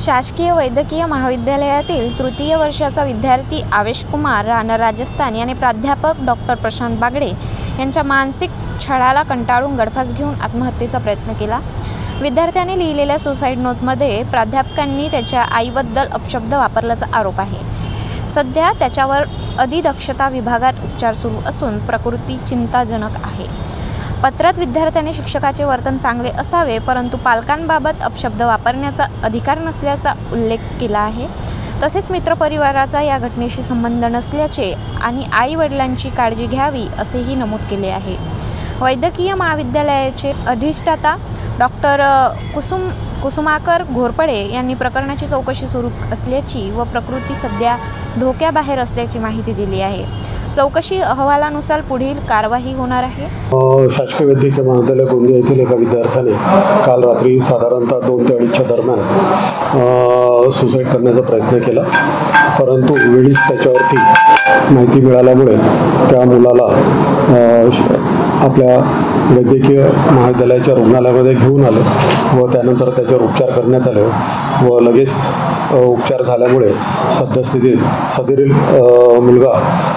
शासकीय वैद्यकीय महाविद्यालयातील तृतीय वर्षाचा विद्यार्थी आवेश कुमार राहणार राजस्थान याने प्राध्यापक डॉक्टर प्रशांत बागडे यांच्या मानसिक छळाला कंटाळून गळफास घेऊन आत्महत्येचा प्रयत्न केला। विद्यार्थ्याने लिहिलेल्या सुसाईड नोटमध्ये प्राध्यापकांनी त्याच्या आईबद्दल अपशब्द वापरल्याचा आरोप आहे। सध्या त्याच्यावर अधिदक्षता विभागात उपचार सुरू असून प्रकृती चिंताजनक आहे। पत्रात विद्यार्थ्याने शिक्षकाचे वर्तन चांगले असावे परंतु पालकांबाबत अपशब्द वापरण्याचा अधिकार नसल्याचा उल्लेख केला आहे। तसेच मित्रपरिवाराचा या घटनेशी संबंध नसल्याचे आणि आई-वडिलांची काळजी घ्यावी असेही नमूद केले आहे। वैद्यकीय महाविद्यालयाचे अधिष्ठाता डॉक्टर कुसुमाकर घोरपडे यांनी प्रकरणाची चौकशी सुरू असल्याची व प्रकृती सध्या धोक्याबाहेर असल्याची माहिती दिली आहे। चौकशी अहवालानुसार पुढील कारवाई होणार आहे। शासकीय वैद्यकीय महाविद्यालय गोंदिया येथील एका विद्यार्थ्याने काल रात्री साधारणतः 2 ते 2:30च्या दरम्यान सुसाईड करण्याचा प्रयत्न केला, परंतु वेळीच त्याच्यावरती माहिती मिळाल्यामुळे त्या मुलाला आपल्या वैद्यकीय महाविद्यालयाच्या रुग्णालयामध्ये घेऊन आले व त्यानंतर त्याच्यावर उपचार करण्यात आले व लगेच उपचार झाल्यामुळे सद्यस्थितीत सदरील मुलगा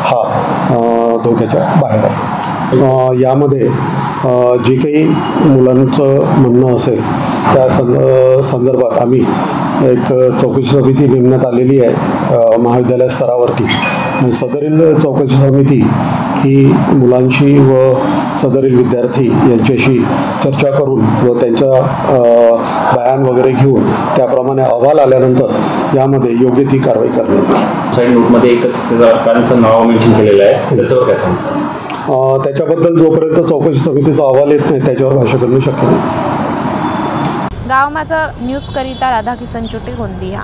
हा धोक्याच्या बाहेर आहे। यामध्ये जे काही मुलांचं म्हणणं असेल त्या संदर्भात आम्ही एक चौकशी समिती नेमण्यात आलेली आहे महाविद्यालय स्तरावरती। सदरील चौकशी समिती ही मुलांशी व सदरील विद्यार्थी यांच्याशी चर्चा करून व त्यांचा बयान वगैरे घेऊन त्याप्रमाणे अहवाल आल्यानंतर यामध्ये योग्य ती कारवाई करण्यात येईल। साईड नोटमध्ये एकच कारणचं नाव मेन्शन केलेलं आहे, त्याच्यावर काय सांगता? त्याच्याबद्दल जोपर्यंत चौकशी समितीचा अहवाल येत नाही त्याच्यावर भाष्य करणं शक्य नाही। गाव माझा न्यूज करिता राधाकिशन चोटे गोंदिया।